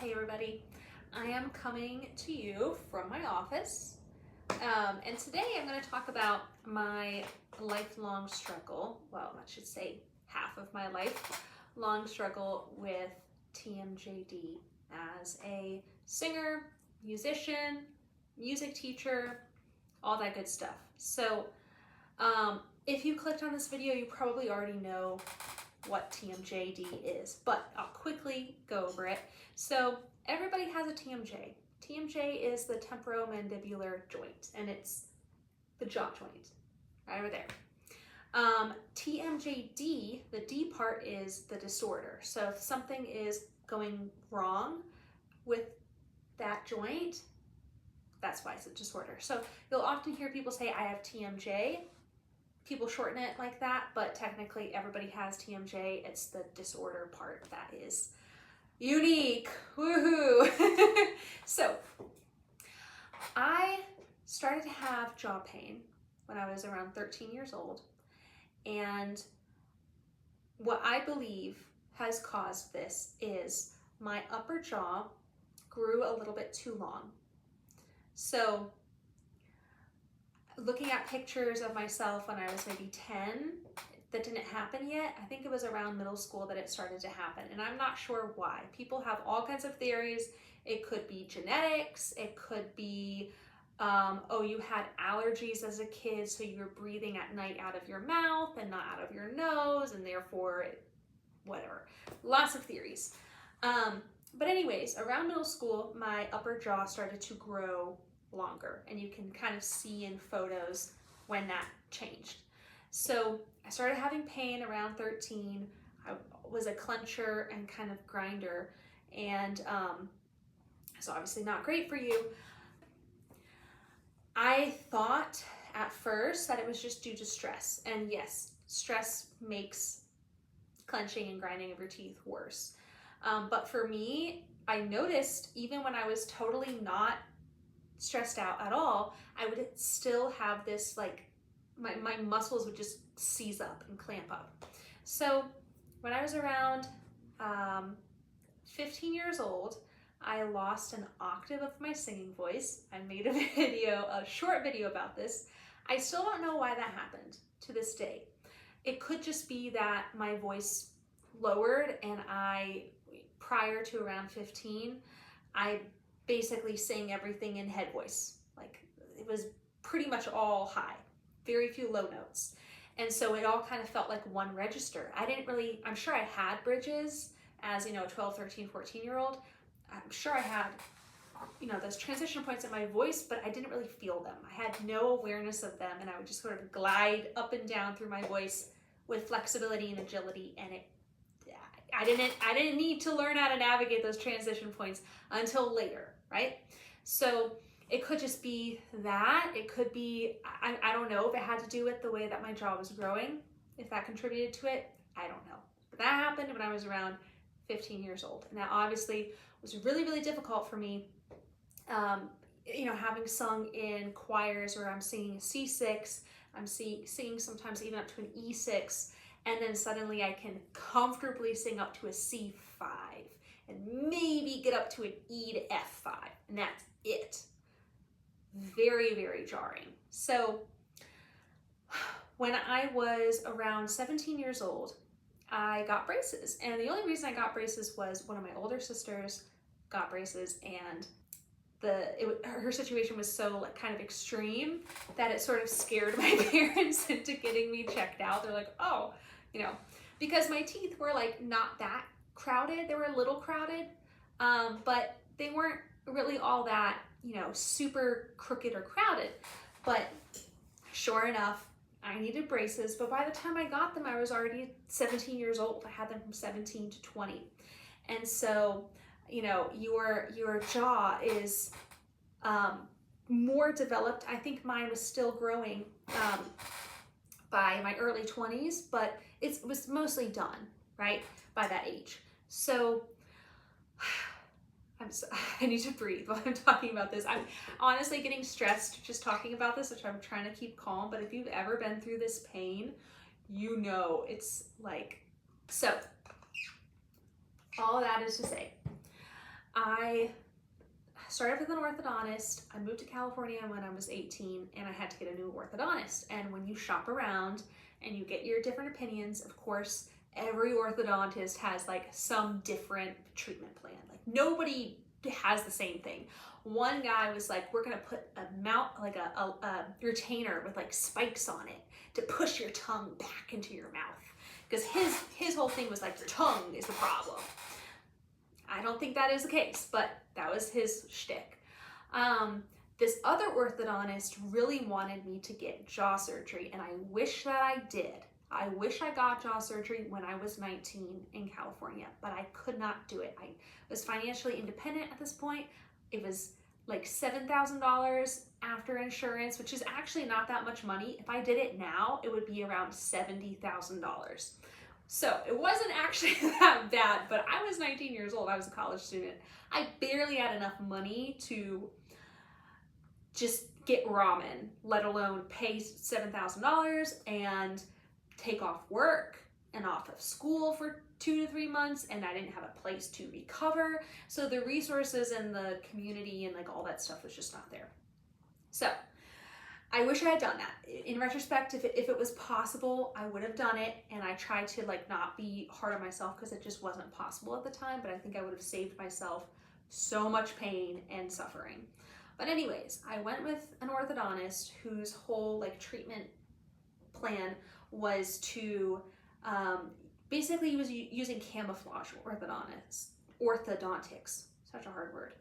Hey everybody, I am coming to you from my office, and today I'm going to talk about my lifelong struggle, well I should say half of my lifelong struggle with TMJD as a singer, musician, music teacher, all that good stuff. So if you clicked on this video, you probably already know what TMJD is, but I'll quickly go over it. So everybody has a TMJ. TMJ is the temporomandibular joint, and it's the jaw joint, right over there. TMJD, the D part, is the disorder. So if something is going wrong with that joint, that's why it's a disorder. So you'll often hear people say, I have TMJ. People shorten it like that, but technically everybody has TMJ. It's the disorder part that is unique. Woohoo! So I started to have jaw pain when I was around 13 years old, and what I believe has caused this is my upper jaw grew a little bit too long. So looking at pictures of myself when I was maybe 10, that didn't happen yet. I think it was around middle school that it started to happen, and I'm not sure why. People have all kinds of theories. It could be genetics. It could be, oh, you had allergies as a kid, so you were breathing at night out of your mouth and not out of your nose, and therefore, whatever. Lots of theories. But anyways, around middle school, my upper jaw started to grow longer, and you can kind of see in photos when that changed. So I started having pain around 13. I was a clencher and kind of grinder, and it's obviously not great for you. I thought at first that it was just due to stress, and yes, stress makes clenching and grinding of your teeth worse. But for me, I noticed even when I was totally not stressed out at all, I would still have this, like, my muscles would just seize up and clamp up. So when I was around 15 years old, I lost an octave of my singing voice. I made a short video about this. I still don't know why that happened to this day. It could just be that my voice lowered, and prior to around 15, I basically sang everything in head voice. Like, it was pretty much all high, very few low notes. And so it all kind of felt like one register. I'm sure I had bridges as, 12, 13, 14-year-old. I'm sure I had, those transition points in my voice, but I didn't really feel them. I had no awareness of them, and I would just sort of glide up and down through my voice with flexibility and agility, and I didn't need to learn how to navigate those transition points until later, right? So it could just be that. It could be, I don't know if it had to do with the way that my jaw was growing, if that contributed to it, I don't know. But that happened when I was around 15 years old. And that obviously was really, really difficult for me, having sung in choirs where I'm singing a C6, I'm singing sometimes even up to an E6, and then suddenly I can comfortably sing up to a C5 and maybe get up to an E to F5, and that's it. Very, very jarring. So when I was around 17 years old, I got braces, and the only reason I got braces was one of my older sisters got braces, and her situation was so kind of extreme that it sort of scared my parents into getting me checked out. They're like, oh, because my teeth were like not that crowded. They were a little crowded, but they weren't really all that, super crooked or crowded. But sure enough, I needed braces, but by the time I got them, I was already 17 years old. I had them from 17 to 20. And so, your jaw is more developed. I think mine was still growing by my early 20s, but it was mostly done, right, by that age. So I need to breathe while I'm talking about this. I'm honestly getting stressed just talking about this, which I'm trying to keep calm, but if you've ever been through this pain, it's like, so all of that is to say, I started with an orthodontist. I moved to California when I was 18 and I had to get a new orthodontist. And when you shop around and you get your different opinions, of course, every orthodontist has like some different treatment plan. Like nobody has the same thing. One guy was like, we're gonna put a mount, like a retainer with like spikes on it to push your tongue back into your mouth. Because his whole thing was like, your tongue is the problem. I don't think that is the case, but that was his shtick. This other orthodontist really wanted me to get jaw surgery, and I wish that I did. I wish I got jaw surgery when I was 19 in California, but I could not do it. I was financially independent at this point. It was like $7,000 after insurance, which is actually not that much money. If I did it now, it would be around $70,000. So it wasn't actually that bad, but I was 19 years old. I was a college student. I barely had enough money to just get ramen, let alone pay $7,000 and take off work and off of school for 2 to 3 months, and I didn't have a place to recover. So the resources and the community and like all that stuff was just not there. So I wish I had done that. In retrospect, if it was possible, I would have done it, and I tried to like not be hard on myself because it just wasn't possible at the time, but I think I would have saved myself so much pain and suffering. But anyways, I went with an orthodontist whose whole like treatment plan was to basically he was using camouflage orthodontics, such a hard word.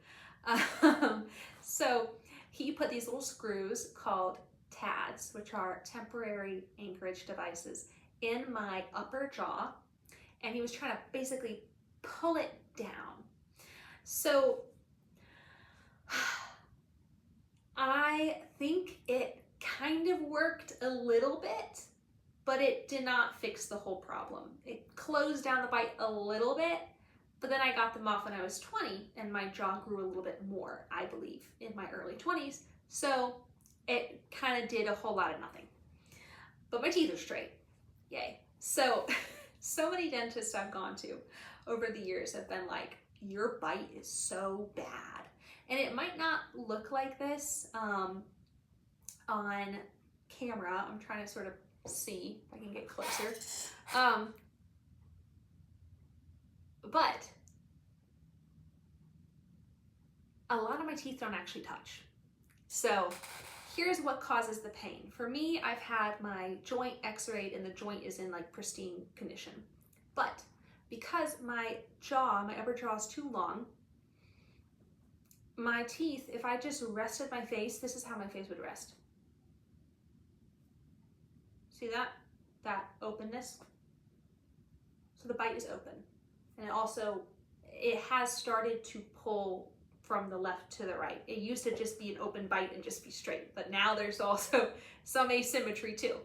So he put these little screws called TADs, which are temporary anchorage devices, in my upper jaw, and he was trying to basically pull it down. So I think it kind of worked a little bit, but it did not fix the whole problem. It closed down the bite a little bit, but then I got them off when I was 20 and my jaw grew a little bit more, I believe, in my early 20s. So it kind of did a whole lot of nothing. But my teeth are straight, yay. So many dentists I've gone to over the years have been like, your bite is so bad. And it might not look like this on camera. I'm trying to sort of see if I can get closer. But a lot of my teeth don't actually touch. So here's what causes the pain. For me, I've had my joint x-rayed and the joint is in like pristine condition. But because my upper jaw is too long, my teeth, if I just rested my face, this is how my face would rest. See that? That openness? So the bite is open. And it has started to pull from the left to the right. It used to just be an open bite and just be straight, but now there's also some asymmetry too.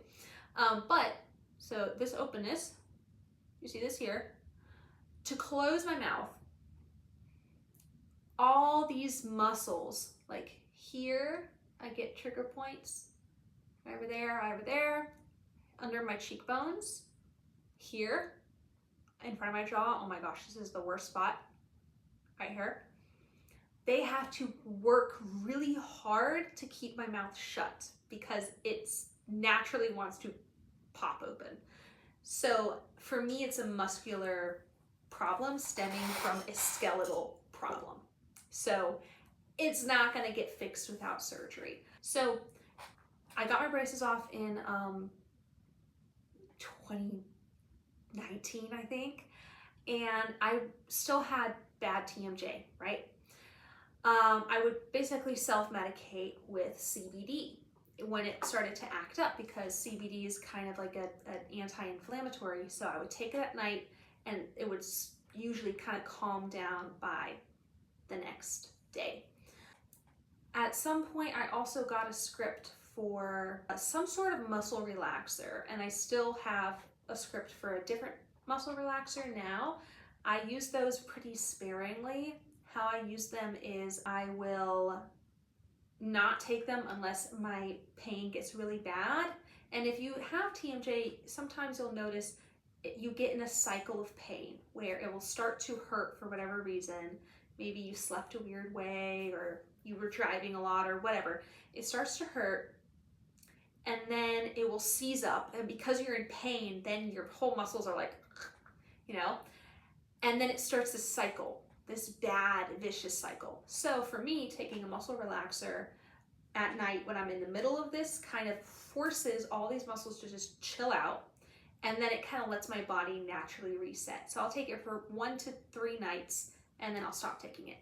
So this openness, you see this here, to close my mouth, all these muscles, like here, I get trigger points, over there, under my cheekbones, here, in front of my jaw. Oh my gosh, this is the worst spot, right here. They have to work really hard to keep my mouth shut because it naturally wants to pop open. So for me, it's a muscular problem stemming from a skeletal problem. So it's not gonna get fixed without surgery. So I got my braces off in 2019, I think, and I still had bad TMJ, right? I would basically self-medicate with CBD when it started to act up because CBD is kind of like an anti-inflammatory. So I would take it at night and it would usually kind of calm down by the next day. At some point, I also got a script for some sort of muscle relaxer, and I still have a script for a different muscle relaxer now. I use those pretty sparingly. How I use them is I will not take them unless my pain gets really bad. And if you have TMJ, sometimes you'll notice you get in a cycle of pain where it will start to hurt for whatever reason. maybe you slept a weird way or you were driving a lot or whatever, it starts to hurt, and then it will seize up, and because you're in pain, then your whole muscles are like, you know, and then it starts this cycle, this bad, vicious cycle. So for me, taking a muscle relaxer at night when I'm in the middle of this kind of forces all these muscles to just chill out, and then it kind of lets my body naturally reset. So I'll take it for 1 to 3 nights, and then I'll stop taking it.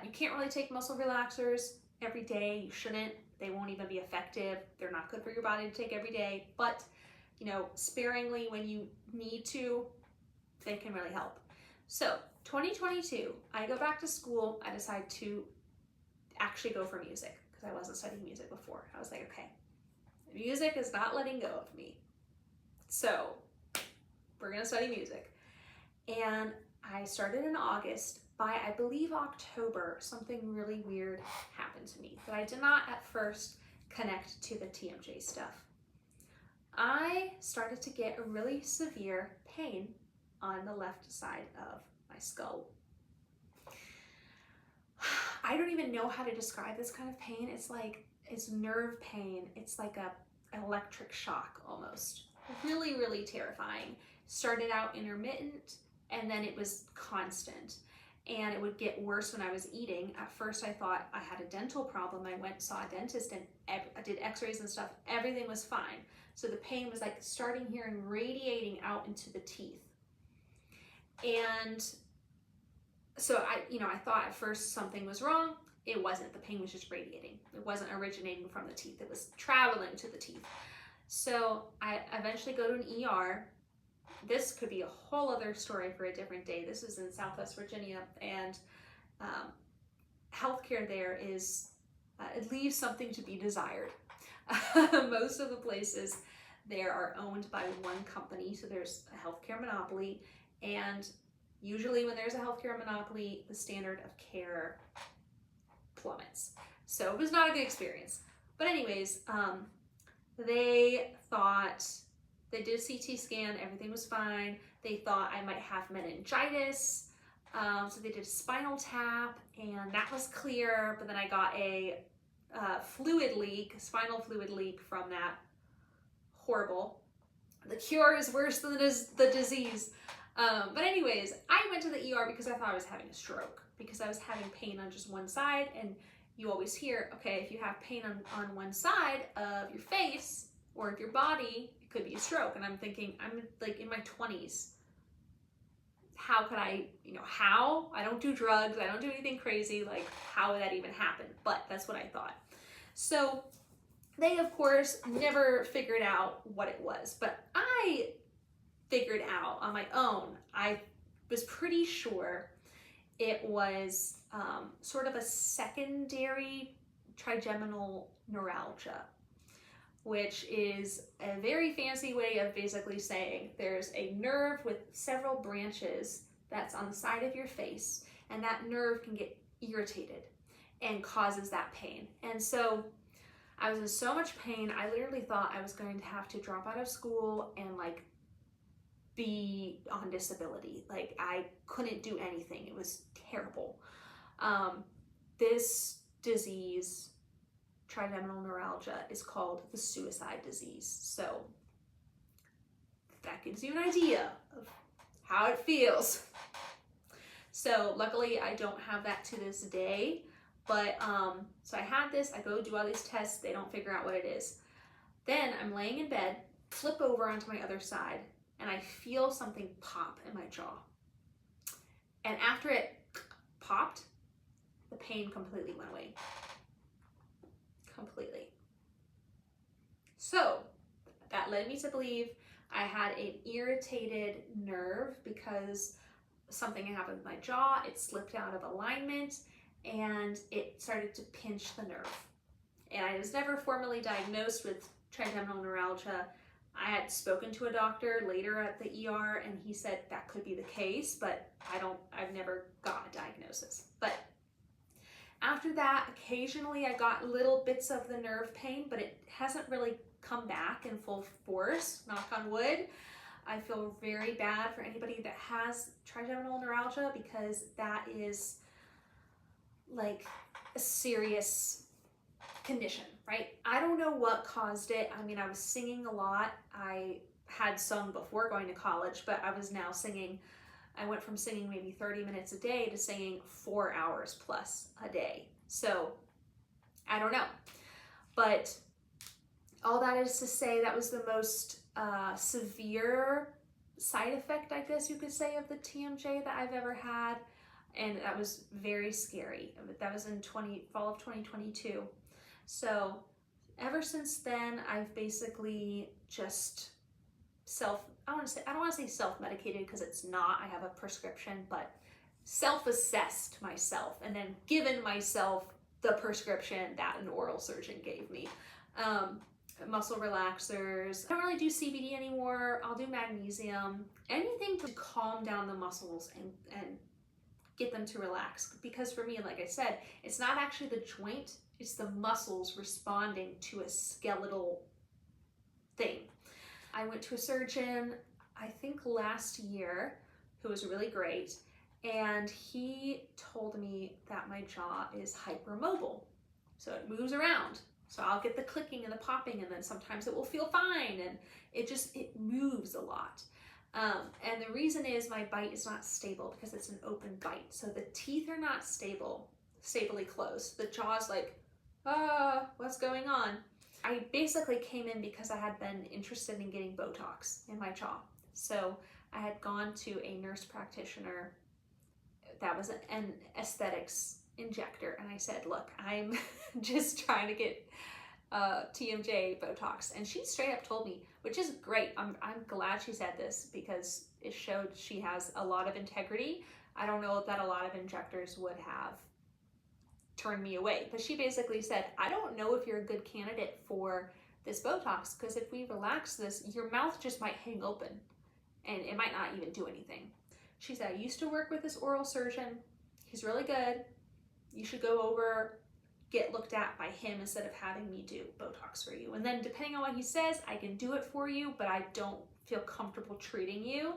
You can't really take muscle relaxers every day. You shouldn't. They won't even be effective. They're not good for your body to take every day, but you know, sparingly when you need to, they can really help. So 2022, I go back to school. I decide to actually go for music because I wasn't studying music before. I was like, okay, music is not letting go of me. So we're gonna study music. And I started in August. By, I believe, October, something really weird happened to me that I did not at first connect to the TMJ stuff. I started to get a really severe pain on the left side of my skull. I don't even know how to describe this kind of pain. It's like, it's nerve pain. It's like an electric shock almost. Really, really terrifying. Started out intermittent, and then it was constant. And it would get worse when I was eating. At first I thought I had a dental problem. I went, saw a dentist, and I did x-rays and stuff. Everything was fine. So the pain was like starting here and radiating out into the teeth. And so I thought at first something was wrong. It wasn't. The pain was just radiating. It wasn't originating from the teeth. It was traveling to the teeth. So I eventually go to an ER. This could be a whole other story for a different day. This is in Southwest Virginia, and healthcare there is, it leaves something to be desired. Most of the places there are owned by one company, so there's a healthcare monopoly, and usually when there's a healthcare monopoly, the standard of care plummets. So it was not a good experience. But anyways, they thought, they did a CT scan, everything was fine. They thought I might have meningitis. So they did a spinal tap, and that was clear, but then I got a fluid leak, spinal fluid leak from that. Horrible. The cure is worse than the disease. But anyways, I went to the ER because I thought I was having a stroke, because I was having pain on just one side, and you always hear, okay, if you have pain on one side of your face or of your body, it could be a stroke. And I'm thinking, I'm like in my 20s. How could I, how? I don't do drugs. I don't do anything crazy. Like, how would that even happen? But that's what I thought. So they, of course, never figured out what it was. But I figured out on my own. I was pretty sure it was sort of a secondary trigeminal neuralgia, which is a very fancy way of basically saying there's a nerve with several branches that's on the side of your face, and that nerve can get irritated and causes that pain. And so I was in so much pain, I literally thought I was going to have to drop out of school and like be on disability. Like, I couldn't do anything. It was terrible. This disease, trigeminal neuralgia, is called the suicide disease. So that gives you an idea of how it feels. So luckily I don't have that to this day, but so I had this, I go do all these tests, they don't figure out what it is. Then I'm laying in bed, flip over onto my other side, and I feel something pop in my jaw. And after it popped, the pain completely went away. Completely. So that led me to believe I had an irritated nerve because something had happened with my jaw. It slipped out of alignment and it started to pinch the nerve. And I was never formally diagnosed with trigeminal neuralgia. I had spoken to a doctor later at the ER, and he said that could be the case, but I've never got a diagnosis. But after that, occasionally I got little bits of the nerve pain, but it hasn't really come back in full force, knock on wood. I feel very bad for anybody that has trigeminal neuralgia, because that is like a serious condition, right? I don't know what caused it. I mean, I was singing a lot. I had sung before going to college, but I was now singing. I went from singing maybe 30 minutes a day to singing 4 hours plus a day. So I don't know. But all that is to say, that was the most severe side effect, I guess you could say, of the TMJ that I've ever had. And that was very scary. That was in fall of 2022. So ever since then, I've basically just I don't want to say self-medicated because it's not, I have a prescription, but self-assessed myself and then given myself the prescription that an oral surgeon gave me. Muscle relaxers. I don't really do CBD anymore. I'll do magnesium, anything to calm down the muscles and get them to relax. Because for me, like I said, it's not actually the joint, it's the muscles responding to a skeletal thing. I went to a surgeon, I think last year, who was really great, and he told me that my jaw is hypermobile. So it moves around. So I'll get the clicking and the popping, and then sometimes it will feel fine, and it moves a lot. And the reason is my bite is not stable because it's an open bite. So the teeth are not stably closed. The jaw's like, what's going on? I basically came in because I had been interested in getting Botox in my jaw. So I had gone to a nurse practitioner that was an aesthetics injector, and I said, look, I'm just trying to get TMJ Botox, and she straight up told me, which is great. I'm glad she said this because it showed she has a lot of integrity. I don't know that a lot of injectors would have turned me away, but she basically said, I don't know if you're a good candidate for this Botox because if we relax this, your mouth just might hang open and it might not even do anything. She said, I used to work with this oral surgeon. He's really good. You should go over, get looked at by him instead of having me do Botox for you. And then depending on what he says, I can do it for you, but I don't feel comfortable treating you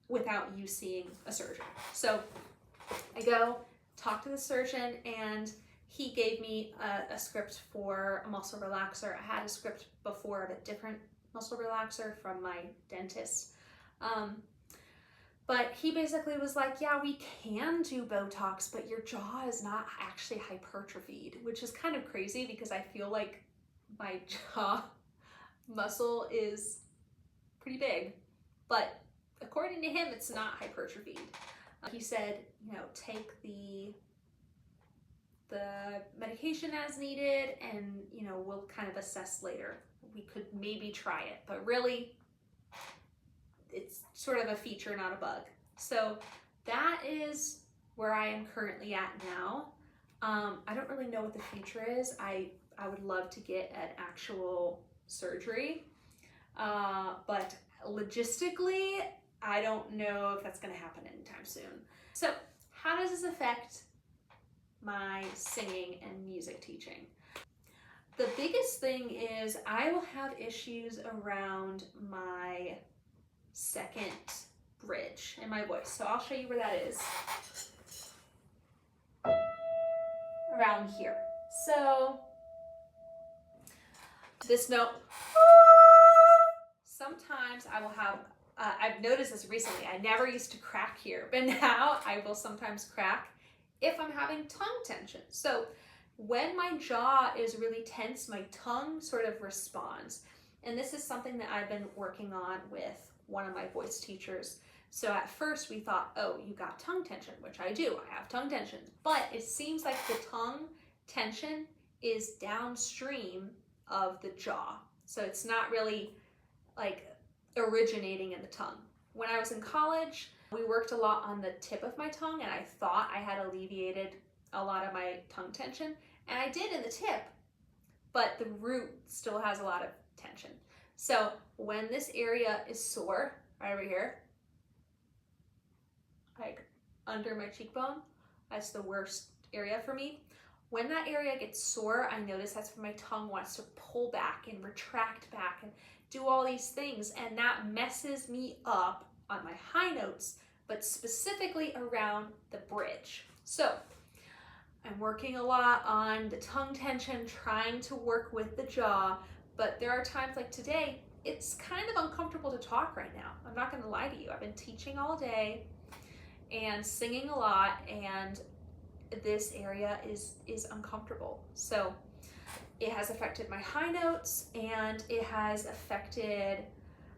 without you seeing a surgeon. So I go talk to the surgeon, and he gave me a script for a muscle relaxer. I had a script before of a different muscle relaxer from my dentist. But he basically was like, yeah, we can do Botox, but your jaw is not actually hypertrophied, which is kind of crazy because I feel like my jaw muscle is pretty big. But according to him, it's not hypertrophied. He said, take the medication as needed, and, we'll kind of assess later. We could maybe try it, but really, it's sort of a feature, not a bug. So that is where I am currently at now. I don't really know what the future is. I would love to get an actual surgery, but logistically, I don't know if that's going to happen anytime soon. So how does this affect my singing and music teaching? The biggest thing is I will have issues around my second bridge in my voice. So I'll show you where that is. Around here. So this note, sometimes I will have, I've noticed this recently, I never used to crack here, but now I will sometimes crack if I'm having tongue tension. So when my jaw is really tense, my tongue sort of responds. And this is something that I've been working on with one of my voice teachers. So at first we thought, oh, you got tongue tension, which I do, I have tongue tension. But it seems like the tongue tension is downstream of the jaw. So it's not really like originating in the tongue. When I was in college, we worked a lot on the tip of my tongue, and I thought I had alleviated a lot of my tongue tension, and I did in the tip, but the root still has a lot of tension. So when this area is sore, right over here, like under my cheekbone, that's the worst area for me. When that area gets sore, I notice that's when my tongue wants to pull back and retract back and do all these things, and that messes me up on my high notes, but specifically around the bridge. So I'm working a lot on the tongue tension, trying to work with the jaw, but there are times like today, it's kind of uncomfortable to talk right now. I'm not gonna lie to you. I've been teaching all day and singing a lot, and this area is uncomfortable. So it has affected my high notes, and it has affected,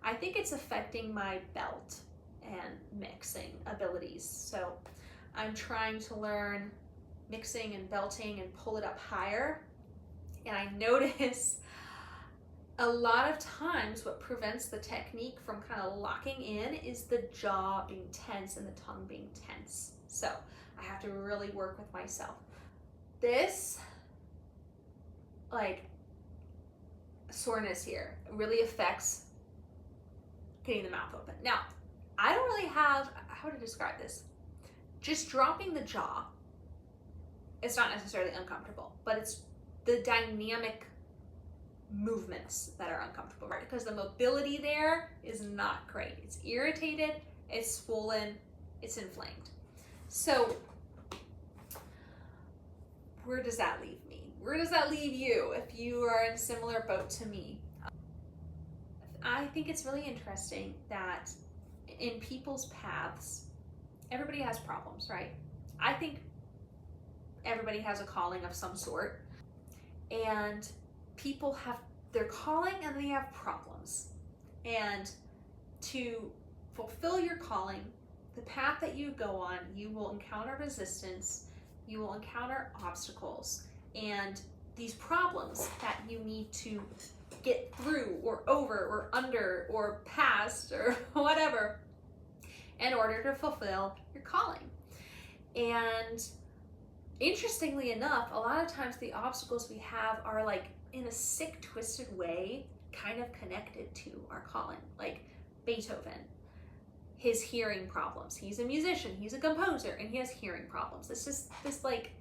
I think it's affecting my belt and mixing abilities. So I'm trying to learn mixing and belting and pull it up higher. And I notice a lot of times what prevents the technique from kind of locking in is the jaw being tense and the tongue being tense. So I have to really work with myself. This, like, soreness here really affects getting the mouth open. Now, I don't really have, how to describe this? Just dropping the jaw, it's not necessarily uncomfortable, but it's the dynamic movements that are uncomfortable, right? Because the mobility there is not great. It's irritated, it's swollen, it's inflamed. So where does that leave me? Where does that leave you if you are in a similar boat to me? I think it's really interesting that in people's paths, everybody has problems, right? I think everybody has a calling of some sort, and people have their calling and they have problems. And to fulfill your calling, the path that you go on, you will encounter resistance, you will encounter obstacles, and these problems that you need to get through or over or under or past or whatever in order to fulfill your calling. And interestingly enough, a lot of times the obstacles we have are like in a sick, twisted way, kind of connected to our calling. Like Beethoven, his hearing problems. He's a musician, he's a composer, and he has hearing problems. It's just this like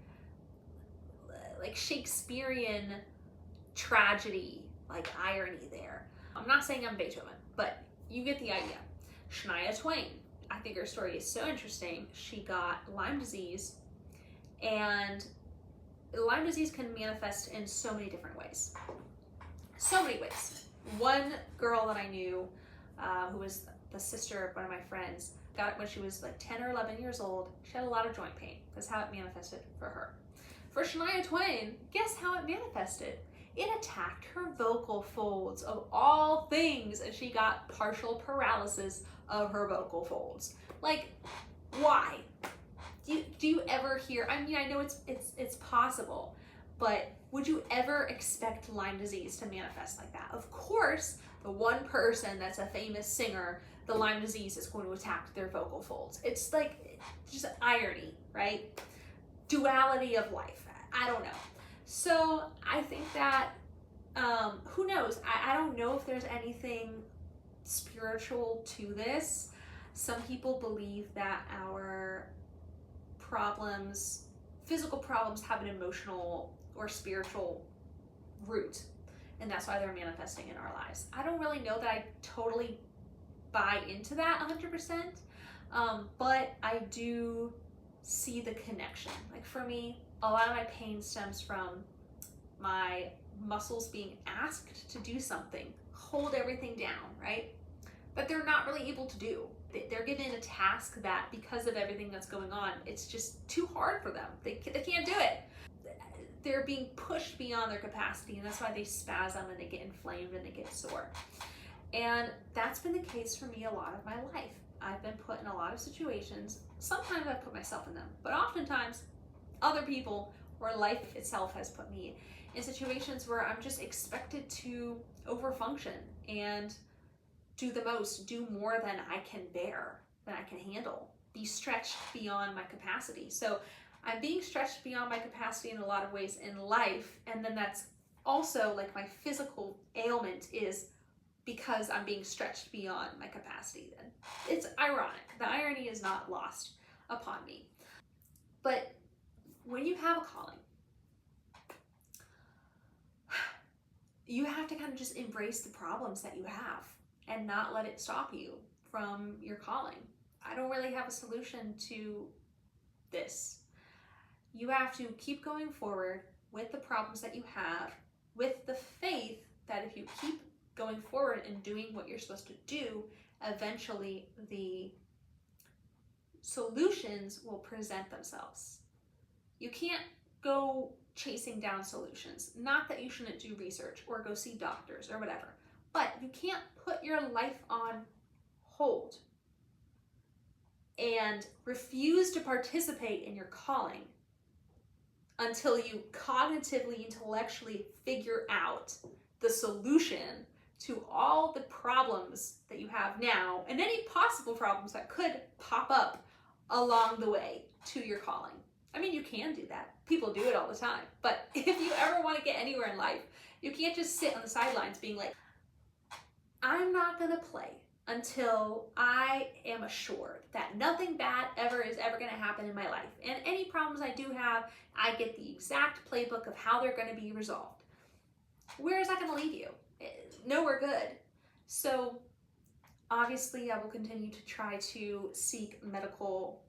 Shakespearean tragedy, like irony there. I'm not saying I'm Beethoven, but you get the idea. Shania Twain, I think her story is so interesting. She got Lyme disease, and Lyme disease can manifest in so many different ways. So many ways. One girl that I knew, who was the sister of one of my friends, got it when she was like 10 or 11 years old. She had a lot of joint pain. That's how it manifested for her. For Shania Twain, guess how it manifested? It attacked her vocal folds of all things, and she got partial paralysis of her vocal folds. Like, why? Do you ever hear, I mean, I know it's possible, but would you ever expect Lyme disease to manifest like that? Of course, the one person that's a famous singer, the Lyme disease is going to attack their vocal folds. It's like just irony, right? Duality of life. I don't know. So I think that, who knows? I don't know if there's anything spiritual to this. Some people believe that our problems, physical problems, have an emotional or spiritual root, and that's why they're manifesting in our lives. I don't really know that I totally buy into that 100%, but I do see the connection. Like for me, a lot of my pain stems from my muscles being asked to do something, hold everything down, right? But they're not really able to do. They're given a task that, because of everything that's going on, it's just too hard for them. They can't do it. They're being pushed beyond their capacity, and that's why they spasm and they get inflamed and they get sore. And that's been the case for me a lot of my life. I've been put in a lot of situations. Sometimes I put myself in them, but oftentimes other people or life itself has put me in situations where I'm just expected to overfunction and do the most, do more than I can bear, than I can handle, be stretched beyond my capacity. So I'm being stretched beyond my capacity in a lot of ways in life, and then that's also like my physical ailment is because I'm being stretched beyond my capacity. Then it's ironic. The irony is not lost upon me. But when you have a calling, you have to kind of just embrace the problems that you have and not let it stop you from your calling. I don't really have a solution to this. You have to keep going forward with the problems that you have, with the faith that if you keep going forward and doing what you're supposed to do, eventually the solutions will present themselves. You can't go chasing down solutions. Not that you shouldn't do research or go see doctors or whatever, but you can't put your life on hold and refuse to participate in your calling until you cognitively, intellectually figure out the solution to all the problems that you have now and any possible problems that could pop up along the way to your calling. I mean, you can do that. People do it all the time. But if you ever want to get anywhere in life, you can't just sit on the sidelines being like, I'm not going to play until I am assured that nothing bad is ever going to happen in my life. And any problems I do have, I get the exact playbook of how they're going to be resolved. Where is that going to lead you? Nowhere good. So obviously I will continue to try to seek medical,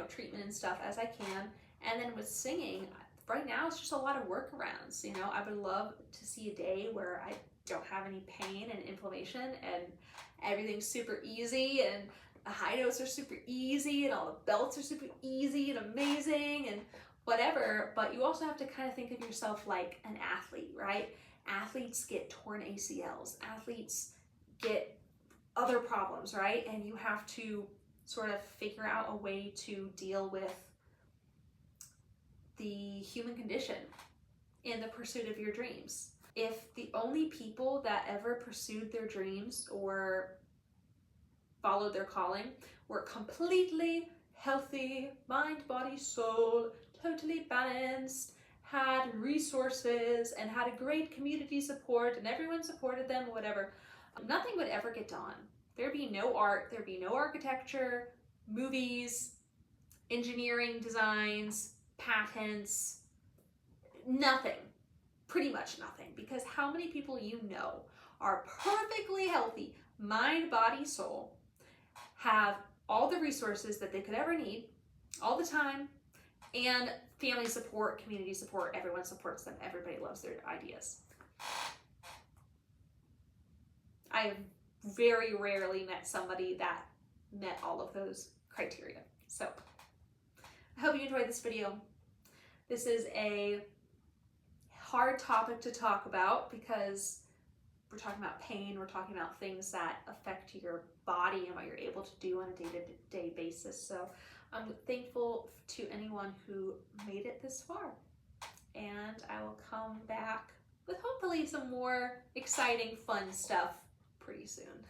treatment and stuff as I can. And then with singing, right now it's just a lot of workarounds. I would love to see a day where I don't have any pain and inflammation and everything's super easy and the high notes are super easy and all the belts are super easy and amazing and whatever. But you also have to kind of think of yourself like an athlete, right? Athletes get torn ACLs. Athletes get other problems, right? And you have to sort of figure out a way to deal with the human condition in the pursuit of your dreams. If the only people that ever pursued their dreams or followed their calling were completely healthy, mind, body, soul, totally balanced, had resources, and had a great community support, and everyone supported them, whatever, nothing would ever get done. There'd be no art, there'd be no architecture, movies, engineering designs, patents, nothing. Pretty much nothing, because how many people are perfectly healthy, mind, body, soul, have all the resources that they could ever need, all the time, and family support, community support, everyone supports them, everybody loves their ideas. I've very rarely met somebody that met all of those criteria. So I hope you enjoyed this video. This is a hard topic to talk about because we're talking about pain, we're talking about things that affect your body and what you're able to do on a day-to-day basis. So I'm thankful to anyone who made it this far. And I will come back with hopefully some more exciting, fun stuff pretty soon.